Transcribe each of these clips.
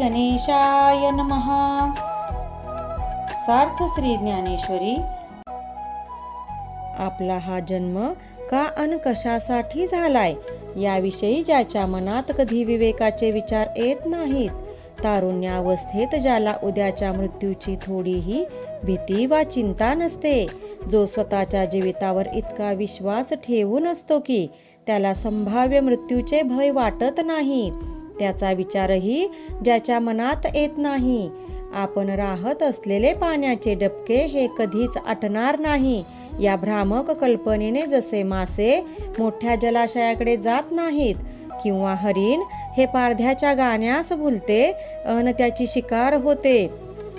गणेशाय नमः. सार्थ श्री ज्ञानेश्वरी. आपला हा जन्म का अन कशासाठी झालाय याविषयी ज्याच्या मनात कधी विवेकाचे विचार येत नाहीत, तारुण्यावस्थेत ज्याला उद्याच्या मृत्यूची थोडीही भीती वा चिंता नसते, जो स्वतःच्या जीवितावर इतका विश्वास ठेवून असतो की त्याला संभाव्य मृत्यूचे भय वाटत नाही, त्याचा विचारही ज्याच्या मनात येत नाही. आपण राहत असलेले पाण्याचे डबके हे कधीच आटणार नाही या भ्रामक कल्पनेने जसे मासे मोठ्या जलाशयाकडे जात नाहीत किंवा हरिण हे पारध्याच्या गाण्यास भुलते अन त्याची शिकार होते,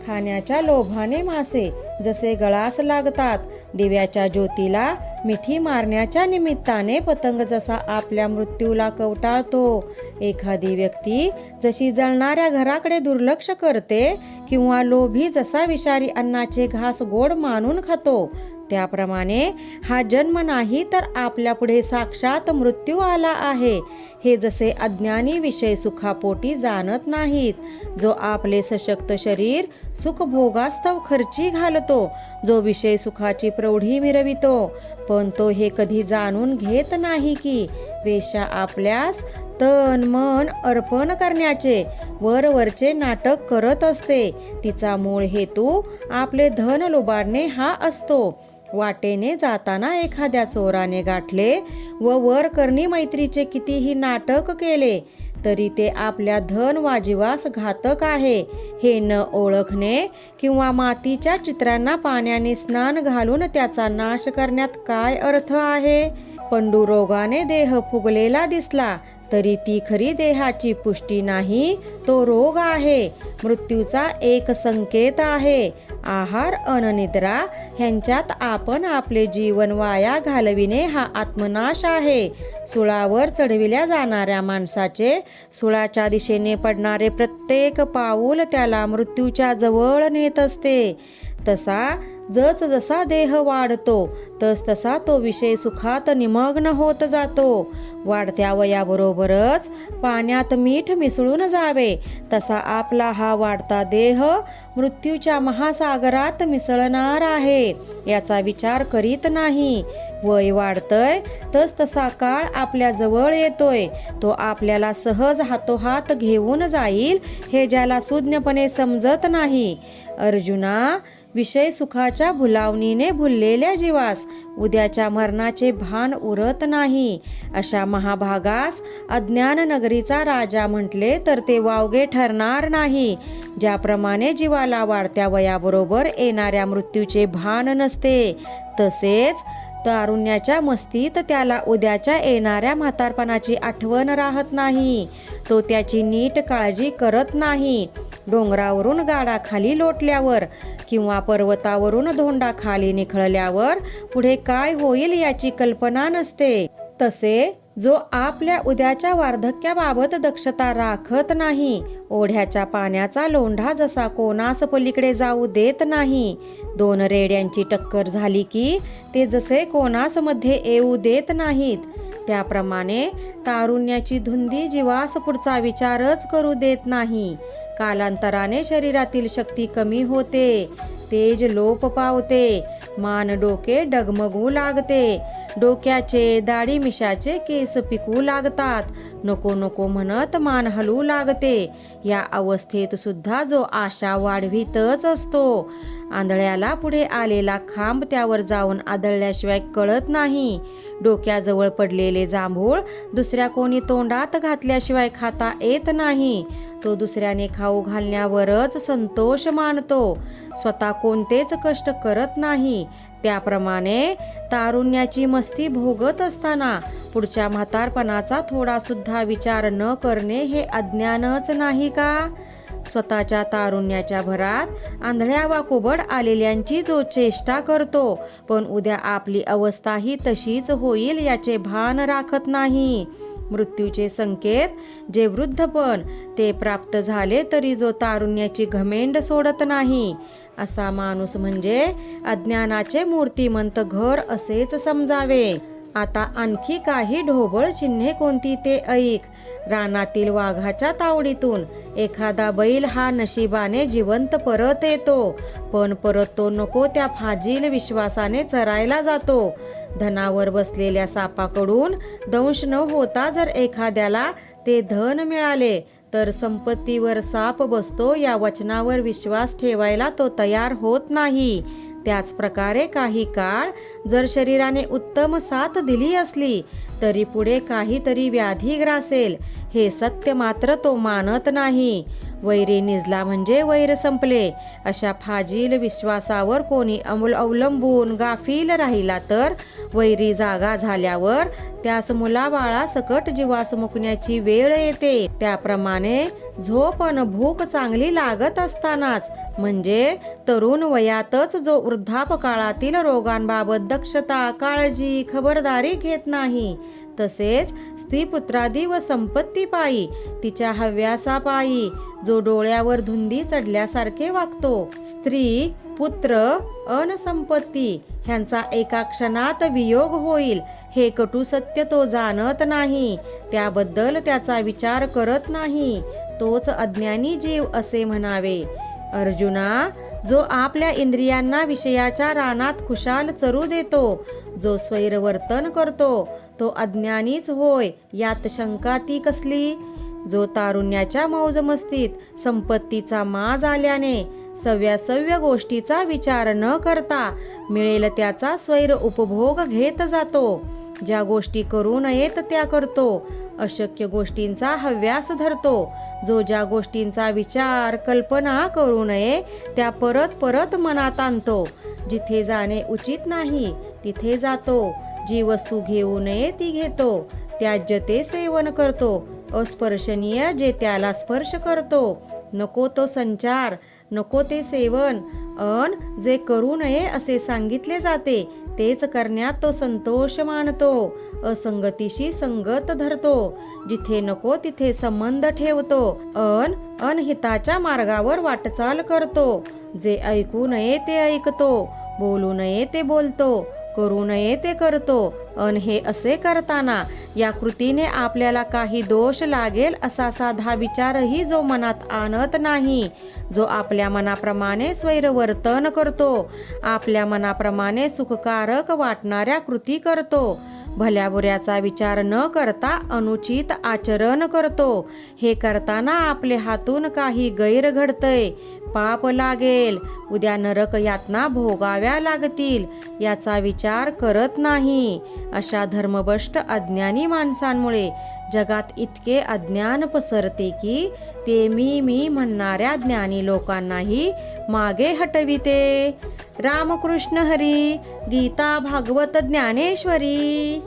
खाण्याच्या लोभाने मासे जसे गळास लागतात, दिव्याच्या ज्योतीला मिठी मारण्याच्या निमित्ताने पतंग जसा आपल्या मृत्यूला कवटाळतो, एखादी व्यक्ती जशी जळणाऱ्या घराकडे दुर्लक्ष करते किंवा लोभी जसा विषारी अन्नाचे घास गोड मानून खातो, त्याप्रमाणे हा जन्म नाही तर आपल्या पुढे साक्षात मृत्यू आला आहे हे जसे अज्ञानी विषय सुखापोटी जाणत नाहीत, जो आपले सशक्त शरीर सुखभोगास्तव खर्ची घालतो, जो विषय सुखाची प्रौढी मिरवितो, पण तो हे कधी जाणून घेत नाही की वेश्या आपल्यास तन मन अर्पण करण्याचे वरवरचे नाटक करत असते, तिचा मूळ हेतू आपले धन लुबाडणे हा असतो. वाटेने जाताना एखाद्या चोराने गाठले व वर करणी मैत्रीचे कितीही नाटक केले तरी ते आपल्या धन वा जीवास घातक आहे हे न ओळखणे किंवा मातीच्या चित्रांना पाण्याने स्नान घालून त्याचा नाश करण्यात काय अर्थ आहे. पंडुरोगाने देह फुगलेला दिसला तरी ती खरी देहाची पुष्टी नाही, तो रोग आहे, मृत्यूचा एक संकेत आहे. आहार अननिद्रा ह्यांच्यात आपण आपले जीवन वाया घालविणे हा आत्मनाश आहे. सुळावर चढविल्या जाणाऱ्या माणसाचे सुळाच्या दिशेने पडणारे प्रत्येक पाऊल त्याला मृत्यूच्या जवळ नेत असते. तसा जसा देह वाढतो तसा तो विषय सुखात निमग्न होत जातो. वाढत्या वयाबरोबरच पाण्यात मीठ मिसळून जावे तसा आपला हा वाढता देह मृत्यूच्या महासागरात मिसळणार आहे याचा विचार करीत नाही. वय वाढतंय तसा काळ आपल्या जवळ येतोय, तो आपल्याला सहज हातोहात घेऊन जाईल हे ज्याला सुज्ञपणे समजत नाही. अर्जुना, विषय सुखाच्या भुलावणीने भुललेल्या जीवास उद्याच्या मरणाचे भान उरत नाही. अशा महाभागास अज्ञान नगरीचा राजा म्हटले तर ते वावगे ठरणार नाही. ज्याप्रमाणे जीवाला वाढत्या वयाबरोबर येणाऱ्या मृत्यूचे भान नसते, तसेच तारुण्याच्या मस्तीत त्याला उद्याच्या येणाऱ्या म्हातारपणाची आठवण राहत नाही. तो त्याची नीट काळजी करत नाही. डोंगरावरून गाडा खाली लोटल्यावर किंवा पर्वतावरून धोंडा खाली निखळल्यावर पुढे काय होईल याची कल्पना नसते. तसे जो आपल्या उद्याच्या वार्धक्याबाबत दक्षता राखत नाही, ओढ्याच्या पाण्याचा लोंढा जसा कोणास पलीकडे जाऊ देत नाही, दोन रेड्यांची टक्कर झाली की ते जसे कोणास मध्ये येऊ देत नाहीत, त्याप्रमाणे तारुण्याची धुंदी जीवास पुढचा विचारच करू देत नाही. कालांतराने शरीरातील शक्ती कमी होते, तेज लोप पावते, मान डोके डगमगू लागते, डोक्याचे दाढी मिशाचे केस पिकू लागतात, नको नको म्हणत मान हलू लागते. या अवस्थेत सुद्धा जो आशा वाढवीतच असतो, आंधळ्याला पुढे आलेला खांब त्यावर जाऊन आदळल्याशिवाय कळत नाही. डोक्याजवळ पडलेले जांभूळ दुसऱ्या कोणी तोंडात घातल्याशिवाय खाता येत नाही, तो दुसऱ्याने खाऊ घालण्यावरच संतोष मानतो, स्वतः कोणतेच कष्ट करत नाही. त्याप्रमाणे तारुण्याची मस्ती भोगत असताना पुढच्या म्हातारपणाचा थोडा सुद्धा विचार न करणे हे अज्ञानच नाही का. स्वतःच्या तारुण्याच्या भरात आंधळ्या वा कुबड आलेल्यांची जो चेष्टा करतो, पण उद्या आपली अवस्थाही तशीच होईल याचे भान राखत नाही. मृत्यूचे संकेत जे वृद्धपण ते प्राप्त झाले तरी जो तारुण्याची घमेंड सोडत नाही, असा माणूस म्हणजे अज्ञानाचे मूर्तिमंत घर असेच समजावे. आता आणखी काही ढोबळ चिन्हे कोणती ते ऐक. रानातील वाघाच्या तावडीतून एखादा बैल हा नशिबाने जिवंत परत येतो, पण परत तो नको त्या फाजील विश्वासाने चरायला जातो. धनावर बसलेल्या सापाकडून दंश न होता जर एखाद्याला ते धन मिळाले, तर संपत्तीवर साप बसतो या वचनावर विश्वास ठेवायला तो तयार होत नाही. त्याच प्रकारे काही काळ जर शरीराने उत्तम साथ दिली असली, तरी पुढे काहीतरी व्याधी ग्रासेल हे सत्य मात्र तो मानत नाही. वैरी निजला म्हणजे वैर संपले अशा फाजील विश्वासावर कोणी अवलंबून गाफील राहिला, तर वैरी जागा झाल्यावर त्यास मुलाबाळा सकट जीवास मुकण्याची वेळ येते. त्याप्रमाणे झोप अन भूक चांगली लागत असतानाच, म्हणजे तरुण वयातच जो वृद्धापकाळातील रोगांबाबत दक्षता, काळजी, खबरदारी घेत नाही, तसेच स्त्री पुत्रादी व संपत्तीपायी, तिच्या हव्यासापायी जो डोळ्यावर धुंदी चढल्यासारखे वागतो, स्त्री, पुत्र अन संपत्ती ह्यांचा एका क्षणात वियोग होईल हे कटू सत्य तो जाणत नाही. त्याबद्दल त्याचा विचार करत नाही. तोच अज्ञानी जीव असे म्हणावे. अर्जुना, जो आपल्या इंद्रियांना विषयाच्या रानात खुशाल चरू देतो, जो स्वैरवर्तन करतो, तो अज्ञानीच होय, यात शंका ती कसली. जो तारुण्याच्या मौजमस्तीत संपत्तीचा माज आल्याने सव्यासव्य गोष्टीचा विचार न करता मिळेल त्याचा स्वैर उपभोग घेत जातो, ज्या गोष्टी करू नयेत त्या करतो, अशक्य गोष्टींचा हव्यास धरतो, जो ज्या गोष्टींचा विचार कल्पना करू नये त्या परत परत मनात आणतो, जिथे जाणे उचित नाही तिथे जातो, जी वस्तू घेऊ नये ती घेतो, त्याज्य ते सेवन करतो, अस्पर्शनीय जे त्याला स्पर्श करतो, नको तो संचार, नको ते सेवन, अन जे करू नये असे सांगितले जाते तेच करण्यात तो संतोष मानतो, असंगतीशी संगत धरतो, जिथे नको तिथे संबंध ठेवतो, अनहिताच्या मार्गावर वाटचाल करतो, जे ऐकू नये ते ऐकतो, बोलू नये ते बोलतो, करू नये ते करतो, हे असे करताना या कृतीने आपल्याला काही दोष लागेल असा साधा विचारही जो मनात आणत नाही, जो आपल्या मनाप्रमाणे स्वैरवर्तन करतो, आपल्या मनाप्रमाणे सुखकारक वाटणाऱ्या कृती करतो, भल्याबुऱ्याचा विचार न करता अनुचित आचरण करतो, हे करताना आपले हातून काही गैर घडतय, पाप लागेल, उद्या नरक यातना भोगाव्या लागतील, याचा विचार करत नाही. अशा धर्मभ्रष्ट अज्ञानी माणसांमुळे जगात इतके अज्ञान पसरते की ते मी म्हणणाऱ्या ज्ञानी लोकांनाही मागे हटविते. रामकृष्ण हरी. गीता भागवत ज्ञानेश्वरी.